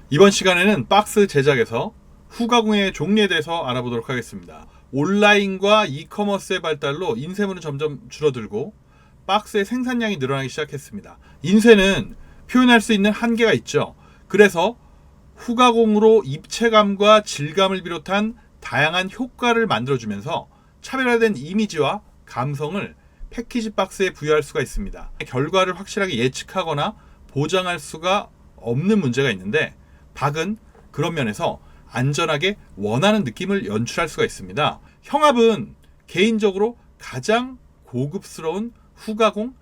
이번 시간에는 박스 제작에서 후가공의 종류에 대해서 알아보도록 하겠습니다. 온라인과 이커머스의 발달로 인쇄물은 점점 줄어들고 박스의 생산량이 늘어나기 시작했습니다. 인쇄는 표현할 수 있는 한계가 있죠. 그래서 후가공으로 입체감과 질감을 비롯한 다양한 효과를 만들어주면서 차별화된 이미지와 감성을 패키지 박스에 부여할 수가 있습니다. 결과를 확실하게 예측하거나 보장할 수가 없는 문제가 있는데 박은 그런 면에서 안전하게 원하는 느낌을 연출할 수가 있습니다. 형압은 개인적으로 가장 고급스러운 후가공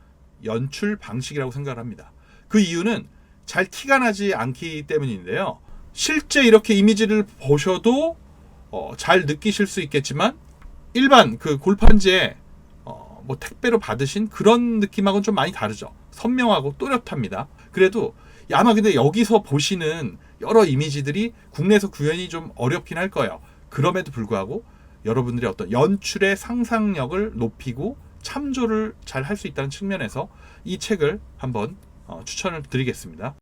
연출 방식이라고 생각을 합니다. 그 이유는 잘 티가 나지 않기 때문인데요. 실제 이렇게 이미지를 보셔도 잘 느끼실 수 있겠지만 일반 그 골판지에 뭐 택배로 받으신 그런 느낌하고는 좀 많이 다르죠. 선명하고 또렷합니다. 그래도 아마 근데 여기서 보시는 여러 이미지들이 국내에서 구현이 좀 어렵긴 할 거예요. 그럼에도 불구하고 여러분들의 어떤 연출의 상상력을 높이고 참조를 잘 할 수 있다는 측면에서 이 책을 한번 추천을 드리겠습니다.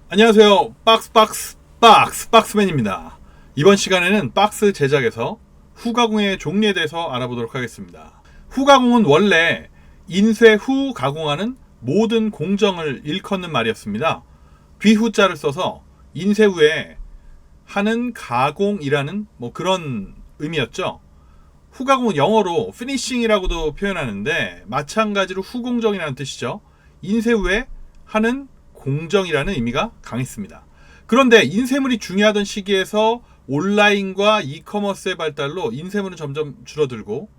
안녕하세요. 박스맨입니다. 이번 시간에는 박스 제작에서 후가공의 종류에 대해서 알아보도록 하겠습니다. 후가공은 원래 인쇄 후 가공하는 모든 공정을 일컫는 말이었습니다. 뒤후자를 써서 인쇄 후에 하는 가공이라는 뭐 그런 의미였죠. 후가공은 영어로 finishing이라고도 표현하는데 마찬가지로 후공정이라는 뜻이죠. 인쇄 후에 하는 공정이라는 의미가 강했습니다. 그런데 인쇄물이 중요하던 시기에서 온라인과 이커머스의 발달로 인쇄물은 점점 줄어들고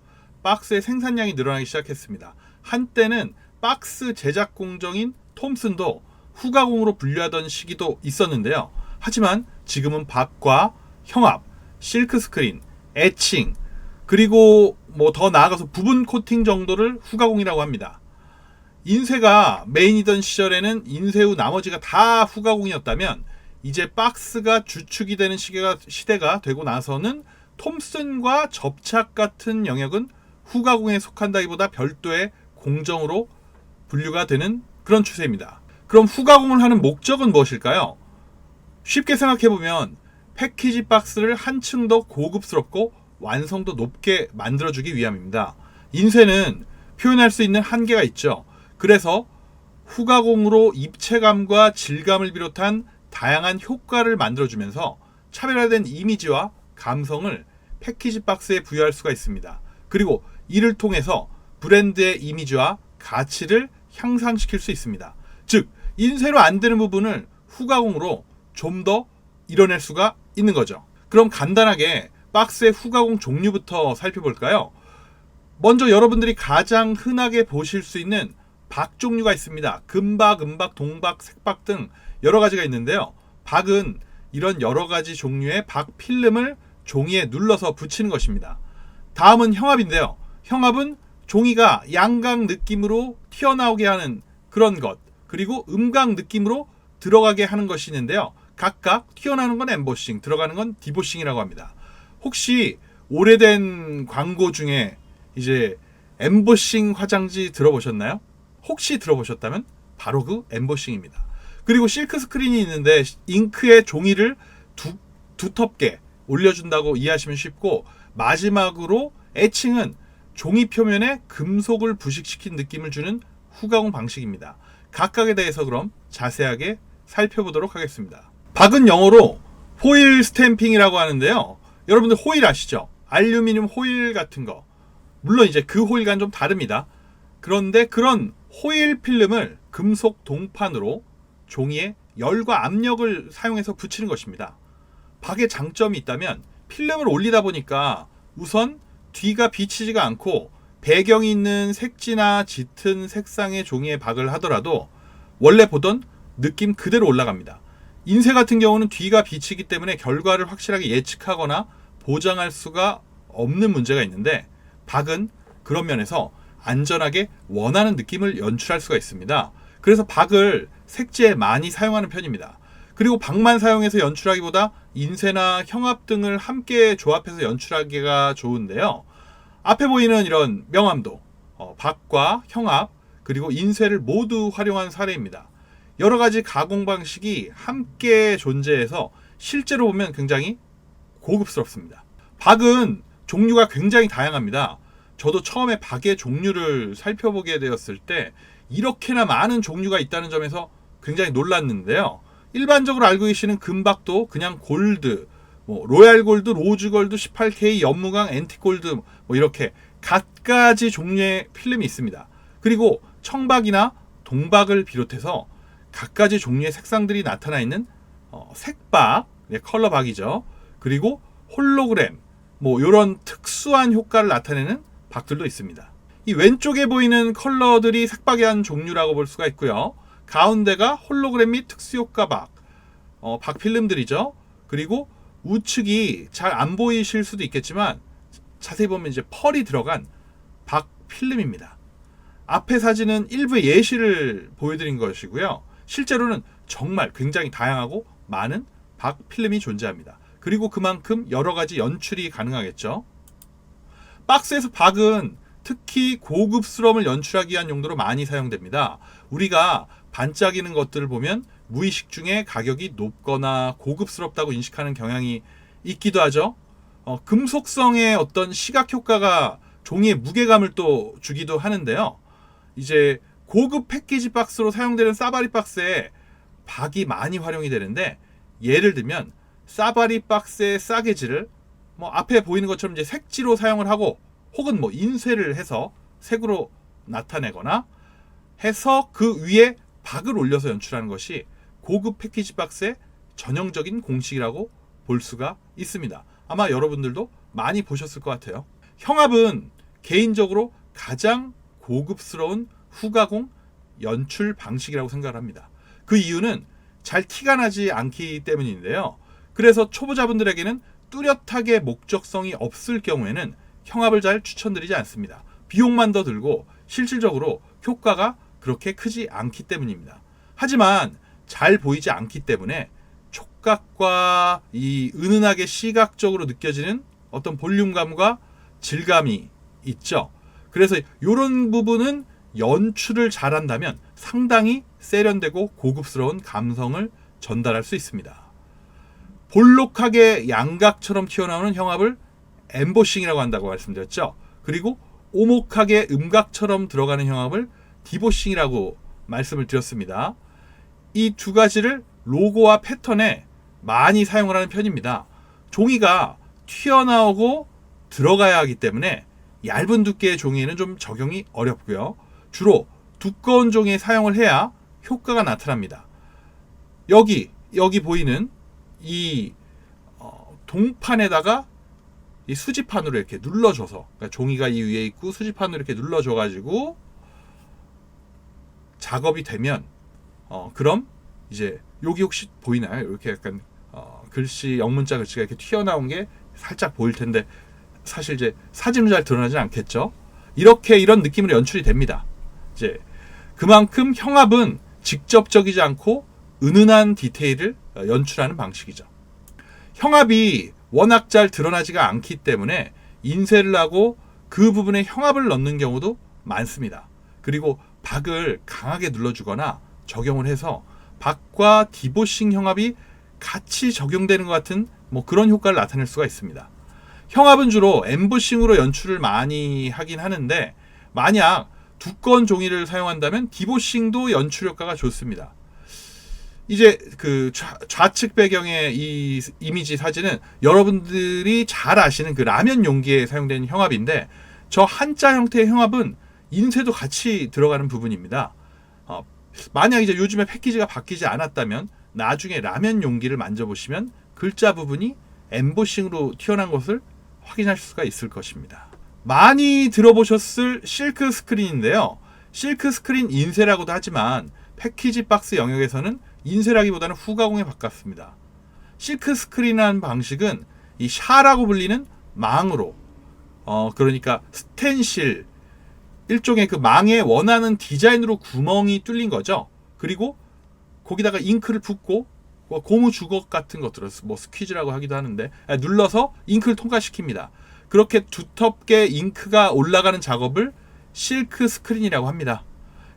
박스의 생산량이 늘어나기 시작했습니다. 한때는 박스 제작 공정인 톰슨도 후가공으로 분류하던 시기도 있었는데요. 하지만 지금은 박과 형압, 실크 스크린, 에칭, 그리고 뭐 더 나아가서 부분 코팅 정도를 후가공이라고 합니다. 인쇄가 메인이던 시절에는 인쇄 후 나머지가 다 후가공이었다면 이제 박스가 주축이 되는 시대가 되고 나서는 톰슨과 접착 같은 영역은 후가공에 속한다기보다 별도의 공정으로 분류가 되는 그런 추세입니다. 그럼 후가공을 하는 목적은 무엇일까요? 쉽게 생각해보면 패키지 박스를 한층 더 고급스럽고 완성도 높게 만들어주기 위함입니다. 인쇄는 표현할 수 있는 한계가 있죠. 그래서 후가공으로 입체감과 질감을 비롯한 다양한 효과를 만들어주면서 차별화된 이미지와 감성을 패키지 박스에 부여할 수가 있습니다. 그리고 이를 통해서 브랜드의 이미지와 가치를 향상시킬 수 있습니다. 즉, 인쇄로 안 되는 부분을 후가공으로 좀 더 이뤄낼 수가 있는 거죠. 그럼 간단하게 박스의 후가공 종류부터 살펴볼까요? 먼저 여러분들이 가장 흔하게 보실 수 있는 박 종류가 있습니다. 금박, 은박, 동박, 색박 등 여러 가지가 있는데요. 박은 이런 여러 가지 종류의 박 필름을 종이에 눌러서 붙이는 것입니다. 다음은 형압인데요. 형압은 종이가 양각 느낌으로 튀어나오게 하는 그런 것, 그리고 음각 느낌으로 들어가게 하는 것이 있는데요. 각각 튀어나오는 건 엠보싱, 들어가는 건 디보싱이라고 합니다. 혹시 오래된 광고 중에 이제 엠보싱 화장지 들어보셨나요? 혹시 들어보셨다면 바로 그 엠보싱입니다. 그리고 실크 스크린이 있는데 잉크에 종이를 두텁게 올려준다고 이해하시면 쉽고, 마지막으로 에칭은 종이 표면에 금속을 부식시킨 느낌을 주는 후가공 방식입니다. 각각에 대해서 그럼 자세하게 살펴보도록 하겠습니다. 박은 영어로 호일 스탬핑이라고 하는데요. 여러분들 호일 아시죠? 알루미늄 호일 같은 거. 물론 이제 그 호일과는 좀 다릅니다. 그런데 그런 호일 필름을 금속 동판으로 종이에 열과 압력을 사용해서 붙이는 것입니다. 박의 장점이 있다면 필름을 올리다 보니까 우선 뒤가 비치지가 않고 배경이 있는 색지나 짙은 색상의 종이에 박을 하더라도 원래 보던 느낌 그대로 올라갑니다. 인쇄 같은 경우는 뒤가 비치기 때문에 결과를 확실하게 예측하거나 보장할 수가 없는 문제가 있는데 박은 그런 면에서 안전하게 원하는 느낌을 연출할 수가 있습니다. 그래서 박을 색지에 많이 사용하는 편입니다. 그리고 박만 사용해서 연출하기보다 인쇄나 형압 등을 함께 조합해서 연출하기가 좋은데요. 앞에 보이는 이런 명암도 박과 형압, 그리고 인쇄를 모두 활용한 사례입니다. 여러 가지 가공 방식이 함께 존재해서 실제로 보면 굉장히 고급스럽습니다. 박은 종류가 굉장히 다양합니다. 저도 처음에 박의 종류를 살펴보게 되었을 때 이렇게나 많은 종류가 있다는 점에서 굉장히 놀랐는데요. 일반적으로 알고 계시는 금박도 그냥 골드, 로얄 골드, 로즈 골드, 18K, 연무광, 앤틱 골드 이렇게 갖가지 종류의 필름이 있습니다. 그리고 청박이나 동박을 비롯해서 갖가지 종류의 색상들이 나타나 있는 색박, 컬러 박이죠. 그리고 홀로그램, 이런 특수한 효과를 나타내는 박들도 있습니다. 이 왼쪽에 보이는 컬러들이 색박의 한 종류라고 볼 수가 있고요. 가운데가 홀로그램 및 특수효과 박, 박 필름들이죠. 그리고 우측이 잘 안 보이실 수도 있겠지만 자세히 보면 이제 펄이 들어간 박 필름입니다. 앞에 사진은 일부의 예시를 보여드린 것이고요. 실제로는 정말 굉장히 다양하고 많은 박 필름이 존재합니다. 그리고 그만큼 여러 가지 연출이 가능하겠죠. 박스에서 박은 특히 고급스러움을 연출하기 위한 용도로 많이 사용됩니다. 우리가 반짝이는 것들을 보면 무의식 중에 가격이 높거나 고급스럽다고 인식하는 경향이 있기도 하죠. 금속성의 어떤 시각 효과가 종이의 무게감을 또 주기도 하는데요. 이제 고급 패키지 박스로 사용되는 사바리 박스에 박이 많이 활용이 되는데, 예를 들면 사바리 박스의 싸개지를 앞에 보이는 것처럼 이제 색지로 사용을 하고, 혹은 인쇄를 해서 색으로 나타내거나 해서 그 위에 박을 올려서 연출하는 것이 고급 패키지 박스의 전형적인 공식이라고 볼 수가 있습니다. 아마 여러분들도 많이 보셨을 것 같아요. 형압은 개인적으로 가장 고급스러운 후가공 연출 방식이라고 생각을 합니다. 그 이유는 잘 티가 나지 않기 때문인데요. 그래서 초보자분들에게는 뚜렷하게 목적성이 없을 경우에는 형압을 잘 추천드리지 않습니다. 비용만 더 들고 실질적으로 효과가 그렇게 크지 않기 때문입니다. 하지만 잘 보이지 않기 때문에 촉각과 이 은은하게 시각적으로 느껴지는 어떤 볼륨감과 질감이 있죠. 그래서 이런 부분은 연출을 잘한다면 상당히 세련되고 고급스러운 감성을 전달할 수 있습니다. 볼록하게 양각처럼 튀어나오는 형압을 엠보싱이라고 한다고 말씀드렸죠. 그리고 오목하게 음각처럼 들어가는 형압을 디보싱이라고 말씀을 드렸습니다. 이 두 가지를 로고와 패턴에 많이 사용을 하는 편입니다. 종이가 튀어나오고 들어가야 하기 때문에 얇은 두께의 종이에는 좀 적용이 어렵고요. 주로 두꺼운 종이에 사용을 해야 효과가 나타납니다. 여기 보이는 이 동판에다가 이 수지판으로 이렇게 눌러줘서, 그러니까 종이가 이 위에 있고 수지판으로 이렇게 눌러줘가지고 작업이 되면 그럼 이제 여기 혹시 보이나요? 이렇게 약간 글씨, 영문자 글씨가 이렇게 튀어나온 게 살짝 보일 텐데 사실 이제 사진으로 잘 드러나지 않겠죠. 이런 느낌으로 연출이 됩니다. 이제 그만큼 형압은 직접적이지 않고 은은한 디테일을 연출하는 방식이죠. 형압이 워낙 잘 드러나지가 않기 때문에 인쇄를 하고 그 부분에 형압을 넣는 경우도 많습니다. 그리고 박을 강하게 눌러주거나 적용을 해서 박과 디보싱 형압이 같이 적용되는 것 같은 그런 효과를 나타낼 수가 있습니다. 형압은 주로 엠보싱으로 연출을 많이 하긴 하는데, 만약 두꺼운 종이를 사용한다면 디보싱도 연출 효과가 좋습니다. 이제 그 좌측 배경의 이 이미지 사진은 여러분들이 잘 아시는 그 라면 용기에 사용되는 형압인데, 저 한자 형태의 형압은 인쇄도 같이 들어가는 부분입니다. 만약 이제 요즘에 패키지가 바뀌지 않았다면 나중에 라면 용기를 만져보시면 글자 부분이 엠보싱으로 튀어나온 것을 확인하실 수가 있을 것입니다. 많이 들어보셨을 실크 스크린인데요. 실크 스크린 인쇄라고도 하지만 패키지 박스 영역에서는 인쇄라기보다는 후가공에 바꿨습니다. 실크 스크린이라는 방식은 이 샤라고 불리는 망으로, 그러니까 스텐실, 일종의 그 망에 원하는 디자인으로 구멍이 뚫린 거죠. 그리고 거기다가 잉크를 붓고 고무 주걱 같은 것들을 스퀴즈라고 하기도 하는데 눌러서 잉크를 통과시킵니다. 그렇게 두텁게 잉크가 올라가는 작업을 실크 스크린이라고 합니다.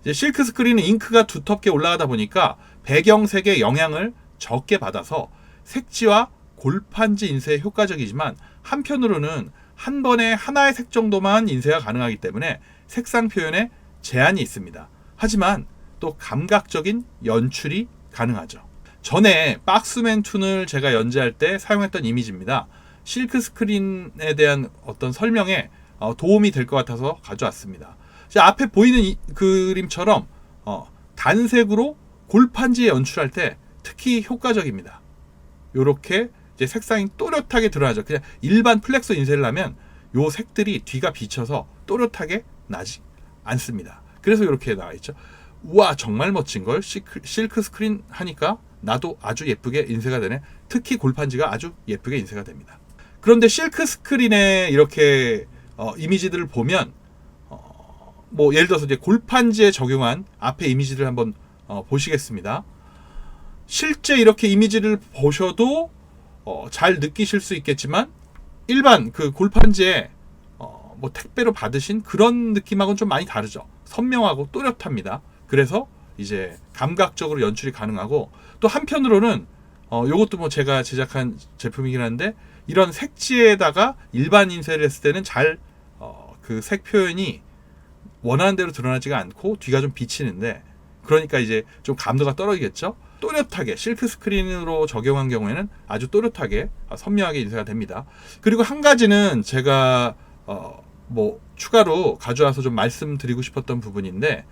이제 실크 스크린은 잉크가 두텁게 올라가다 보니까 배경색의 영향을 적게 받아서 색지와 골판지 인쇄에 효과적이지만 한편으로는 한 번에 하나의 색 정도만 인쇄가 가능하기 때문에 색상 표현에 제한이 있습니다. 하지만 또 감각적인 연출이 가능하죠. 전에 박스맨 툰을 제가 연재할 때 사용했던 이미지입니다. 실크 스크린에 대한 어떤 설명에 도움이 될 것 같아서 가져왔습니다. 앞에 보이는 이 그림처럼 단색으로 골판지에 연출할 때 특히 효과적입니다. 이렇게 이제 색상이 또렷하게 드러나죠. 그냥 일반 플렉서 인쇄를 하면 요 색들이 뒤가 비쳐서 또렷하게 나지 않습니다. 그래서 이렇게 나와 있죠. 우와, 정말 멋진 걸 실크 스크린 하니까 나도 아주 예쁘게 인쇄가 되네. 특히 골판지가 아주 예쁘게 인쇄가 됩니다. 그런데 실크 스크린에 이렇게 이미지들을 보면 뭐 예를 들어서 이제 골판지에 적용한 앞에 이미지를 한번 보시겠습니다. 실제 이렇게 이미지를 보셔도 잘 느끼실 수 있겠지만 일반 그 골판지에 뭐 택배로 받으신 그런 느낌하고는 좀 많이 다르죠. 선명하고 또렷합니다. 그래서 이제 감각적으로 연출이 가능하고, 또 한편으로는 요것도 뭐 제가 제작한 제품이긴 한데 이런 색지에다가 일반 인쇄를 했을 때는 잘 그 색 표현이 원하는 대로 드러나지가 않고 뒤가 좀 비치는데, 그러니까 이제 좀 감도가 떨어지겠죠. 또렷하게 실크 스크린으로 적용한 경우에는 아주 또렷하게 선명하게 인쇄가 됩니다. 그리고 한 가지는 제가 뭐 추가로 가져와서 좀 말씀드리고 싶었던 부분인데,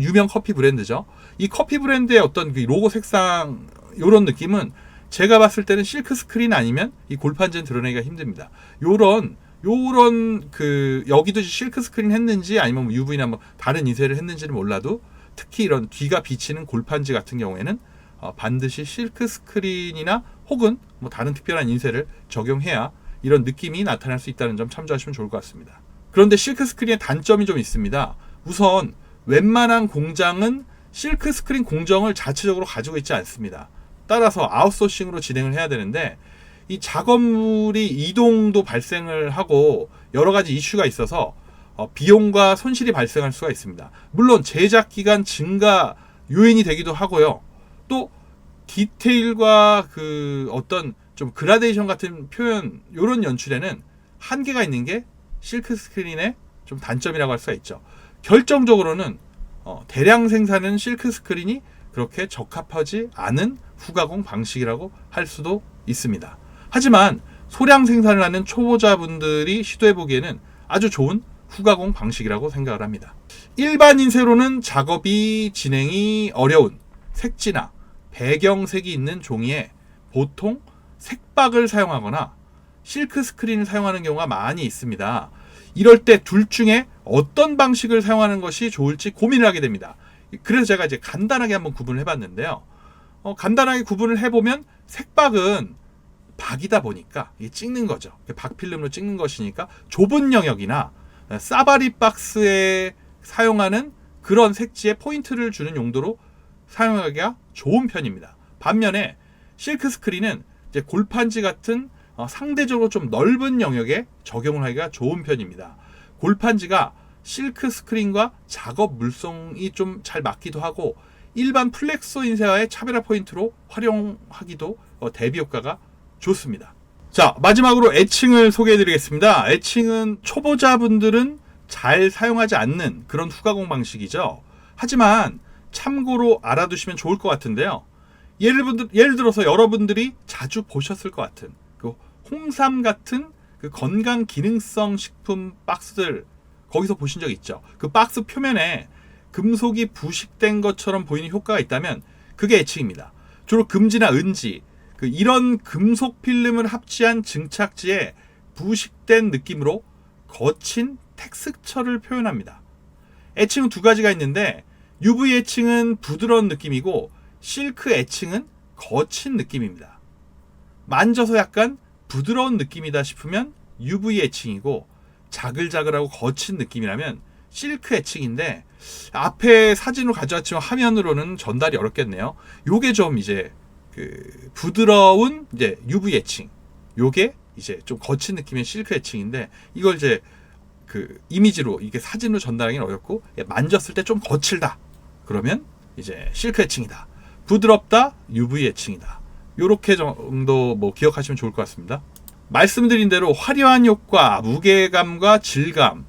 유명 커피 브랜드죠. 이 커피 브랜드의 어떤 그 로고 색상 요런 느낌은 제가 봤을 때는 실크 스크린 아니면 이 골판지는 드러내기가 힘듭니다. 요런 그 여기도 실크 스크린 했는지 아니면 뭐 UV나 뭐 다른 인쇄를 했는지는 몰라도 특히 이런 뒤가 비치는 골판지 같은 경우에는 반드시 실크 스크린이나 혹은 뭐 다른 특별한 인쇄를 적용해야 이런 느낌이 나타날 수 있다는 점 참조하시면 좋을 것 같습니다. 그런데 실크 스크린의 단점이 좀 있습니다. 우선 웬만한 공장은 실크 스크린 공정을 자체적으로 가지고 있지 않습니다. 따라서 아웃소싱으로 진행을 해야 되는데 이 작업물이 이동도 발생을 하고 여러 가지 이슈가 있어서 비용과 손실이 발생할 수가 있습니다. 물론 제작 기간 증가 요인이 되기도 하고요. 또 디테일과 그 어떤 좀 그라데이션 같은 표현, 요런 연출에는 한계가 있는 게 실크 스크린의 좀 단점이라고 할 수가 있죠. 결정적으로는 대량 생산은 실크 스크린이 그렇게 적합하지 않은 후가공 방식이라고 할 수도 있습니다. 하지만 소량 생산을 하는 초보자분들이 시도해보기에는 아주 좋은 후가공 방식이라고 생각을 합니다. 일반 인쇄로는 작업이 진행이 어려운 색지나 배경색이 있는 종이에 보통 색박을 사용하거나 실크 스크린을 사용하는 경우가 많이 있습니다. 이럴 때 둘 중에 어떤 방식을 사용하는 것이 좋을지 고민을 하게 됩니다. 그래서 제가 이제 간단하게 한번 구분을 해봤는데요. 간단하게 구분을 해보면 색박은 박이다 보니까 이게 찍는 거죠. 박필름으로 찍는 것이니까 좁은 영역이나 사바리 박스에 사용하는 그런 색지에 포인트를 주는 용도로 사용하기가 좋은 편입니다. 반면에 실크 스크린은 이제 골판지 같은 상대적으로 좀 넓은 영역에 적용을 하기가 좋은 편입니다. 골판지가 실크 스크린과 작업 물성이 좀 잘 맞기도 하고 일반 플렉서 인쇄와의 차별화 포인트로 활용하기도 대비 효과가 좋습니다. 자, 마지막으로 애칭을 소개해 드리겠습니다. 애칭은 초보자분들은 잘 사용하지 않는 그런 후가공 방식이죠. 하지만 참고로 알아두시면 좋을 것 같은데요. 예를 들어서 여러분들이 자주 보셨을 것 같은 그 홍삼 같은 그 건강 기능성 식품 박스들, 거기서 보신 적 있죠. 그 박스 표면에 금속이 부식된 것처럼 보이는 효과가 있다면 그게 애칭입니다. 주로 금지나 은지, 이런 금속 필름을 합치한 증착지에 부식된 느낌으로 거친 텍스처를 표현합니다. 애칭은 두 가지가 있는데 UV 애칭은 부드러운 느낌이고 실크 애칭은 거친 느낌입니다. 만져서 약간 부드러운 느낌이다 싶으면 UV 애칭이고 자글자글하고 거친 느낌이라면 실크 애칭인데, 앞에 사진으로 가져왔지만 화면으로는 전달이 어렵겠네요. 요게 좀 이제 그 부드러운 이제 UV 애칭, 요게 이제 좀 거친 느낌의 실크 애칭인데, 이걸 이제 그 이미지로 이게 사진으로 전달하기는 어렵고 만졌을 때 좀 거칠다, 그러면 이제 실크 애칭이다. 부드럽다, UV 애칭이다. 요렇게 정도 뭐 기억하시면 좋을 것 같습니다. 말씀드린 대로 화려한 효과, 무게감과 질감,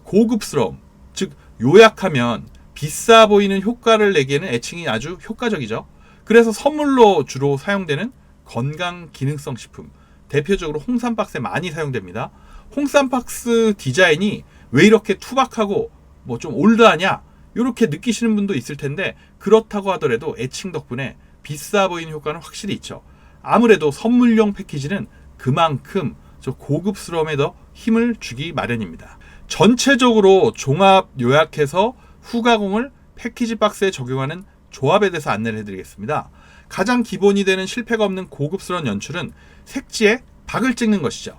고급스러움, 즉 요약하면 비싸 보이는 효과를 내기에는 애칭이 아주 효과적이죠. 그래서 선물로 주로 사용되는 건강 기능성 식품, 대표적으로 홍삼박스에 많이 사용됩니다. 홍삼박스 디자인이 왜 이렇게 투박하고 뭐 좀 올드하냐 이렇게 느끼시는 분도 있을 텐데, 그렇다고 하더라도 애칭 덕분에 비싸 보이는 효과는 확실히 있죠. 아무래도 선물용 패키지는 그만큼 저 고급스러움에 더 힘을 주기 마련입니다. 전체적으로 종합 요약해서 후가공을 패키지 박스에 적용하는 조합에 대해서 안내를 해드리겠습니다. 가장 기본이 되는 실패가 없는 고급스러운 연출은 색지에 박을 찍는 것이죠.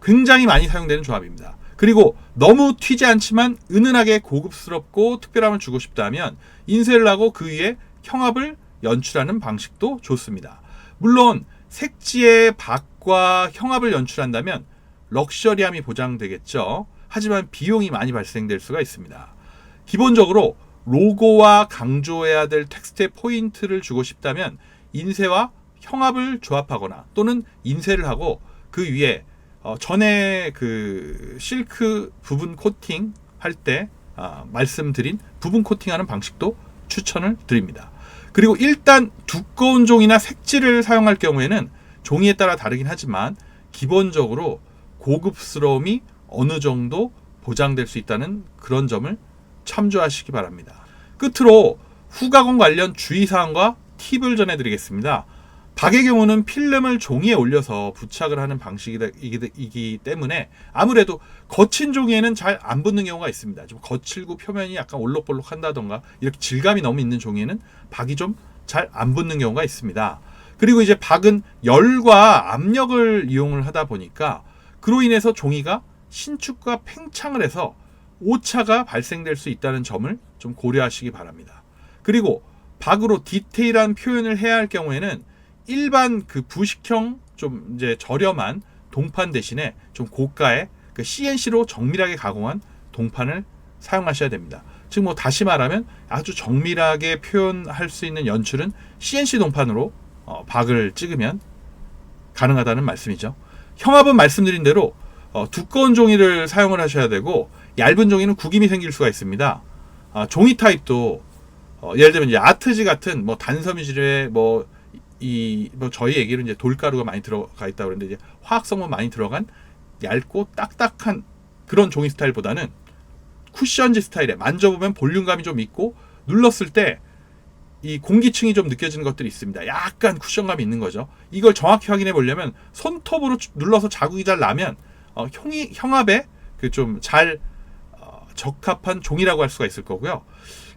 굉장히 많이 사용되는 조합입니다. 그리고 너무 튀지 않지만 은은하게 고급스럽고 특별함을 주고 싶다면 인쇄를 하고 그 위에 형압을 연출하는 방식도 좋습니다. 물론 색지에 박과 형압을 연출한다면 럭셔리함이 보장되겠죠. 하지만 비용이 많이 발생될 수가 있습니다. 기본적으로 로고와 강조해야 될 텍스트에 포인트를 주고 싶다면 인쇄와 형압을 조합하거나 또는 인쇄를 하고 그 위에 전에 그 실크 부분 코팅 할 때 말씀드린 부분 코팅하는 방식도 추천을 드립니다. 그리고 일단 두꺼운 종이나 색지를 사용할 경우에는 종이에 따라 다르긴 하지만 기본적으로 고급스러움이 어느 정도 보장될 수 있다는 그런 점을 참조하시기 바랍니다. 끝으로 후가공 관련 주의사항과 팁을 전해드리겠습니다. 박의 경우는 필름을 종이에 올려서 부착을 하는 방식이기 때문에 아무래도 거친 종이에는 잘 안 붙는 경우가 있습니다. 좀 거칠고 표면이 약간 올록볼록 한다던가 이렇게 질감이 너무 있는 종이에는 박이 좀 잘 안 붙는 경우가 있습니다. 그리고 이제 박은 열과 압력을 이용을 하다 보니까 그로 인해서 종이가 신축과 팽창을 해서 오차가 발생될 수 있다는 점을 좀 고려하시기 바랍니다. 그리고 박으로 디테일한 표현을 해야 할 경우에는 일반 그 부식형 좀 이제 저렴한 동판 대신에 좀 고가의 그 CNC로 정밀하게 가공한 동판을 사용하셔야 됩니다. 즉 뭐 다시 말하면 아주 정밀하게 표현할 수 있는 연출은 CNC 동판으로 박을 찍으면 가능하다는 말씀이죠. 형압은 말씀드린 대로 두꺼운 종이를 사용을 하셔야 되고 얇은 종이는 구김이 생길 수가 있습니다. 종이 타입도 예를 들면 이제 아트지 같은 뭐 단섬유질에 뭐 저희 얘기로 이제 돌가루가 많이 들어가 있다고 그러는데 이제 화학성분 많이 들어간 얇고 딱딱한 그런 종이 스타일보다는 쿠션지 스타일에 만져보면 볼륨감이 좀 있고 눌렀을 때 이 공기층이 좀 느껴지는 것들이 있습니다. 약간 쿠션감이 있는 거죠. 이걸 정확히 확인해 보려면 손톱으로 눌러서 자국이 잘 나면 형압에 그 좀 잘 적합한 종이라고 할 수가 있을 거고요.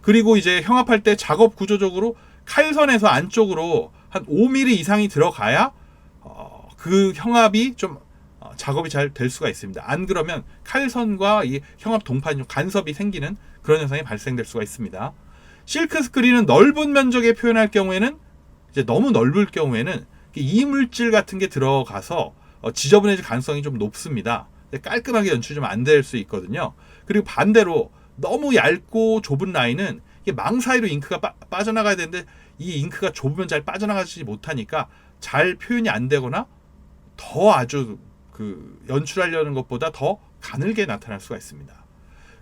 그리고 이제 형압할 때 작업 구조적으로 칼선에서 안쪽으로 한 5mm 이상이 들어가야 그 형압이 좀 작업이 잘 될 수가 있습니다. 안 그러면 칼선과 이 형압 동판이 간섭이 생기는 그런 현상이 발생될 수가 있습니다. 실크 스크린은 넓은 면적에 표현할 경우에는 이제 너무 넓을 경우에는 이물질 같은 게 들어가서 지저분해질 가능성이 좀 높습니다. 깔끔하게 연출이 좀 안 될 수 있거든요. 그리고 반대로 너무 얇고 좁은 라인은 이게 망 사이로 잉크가 빠져나가야 되는데 이 잉크가 좁으면 잘 빠져나가지 못하니까 잘 표현이 안 되거나 더 아주 그 연출하려는 것보다 더 가늘게 나타날 수가 있습니다.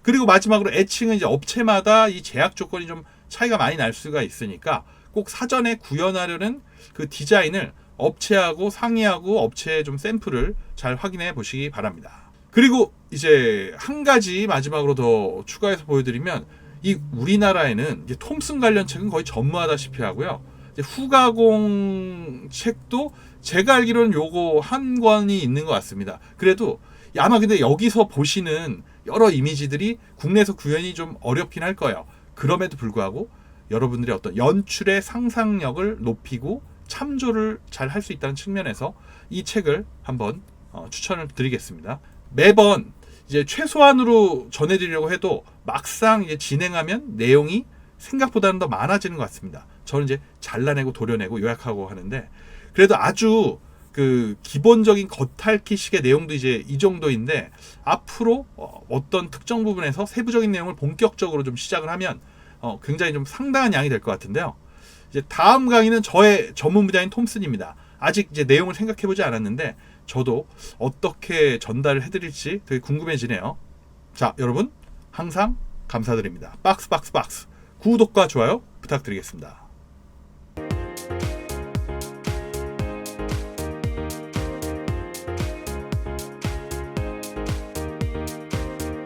그리고 마지막으로 애칭은 이제 업체마다 이 제약 조건이 좀 차이가 많이 날 수가 있으니까 꼭 사전에 구현하려는 그 디자인을 업체하고 상의하고 업체의 좀 샘플을 잘 확인해 보시기 바랍니다. 그리고 이제 한 가지 마지막으로 더 추가해서 보여드리면 이 우리나라에는 이제 톰슨 관련 책은 거의 전무하다시피 하고요. 이제 후가공 책도 제가 알기로는 요거 한 권이 있는 것 같습니다. 그래도 아마 근데 여기서 보시는 여러 이미지들이 국내에서 구현이 좀 어렵긴 할 거예요. 그럼에도 불구하고 여러분들의 어떤 연출의 상상력을 높이고 참조를 잘 할 수 있다는 측면에서 이 책을 한번 추천을 드리겠습니다. 매번 이제 최소한으로 전해드리려고 해도 막상 이제 진행하면 내용이 생각보다는 더 많아지는 것 같습니다. 저는 이제 잘라내고 도려내고 요약하고 하는데 그래도 아주 그 기본적인 겉핥기식의 내용도 이제 이 정도인데 앞으로 어떤 특정 부분에서 세부적인 내용을 본격적으로 좀 시작을 하면 굉장히 좀 상당한 양이 될 것 같은데요. 이제 다음 강의는 저의 전문 분야인 톰슨입니다. 아직 이제 내용을 생각해보지 않았는데 저도 어떻게 전달을 해드릴지 되게 궁금해지네요. 자, 여러분 항상 감사드립니다. 박스 구독과 좋아요 부탁드리겠습니다.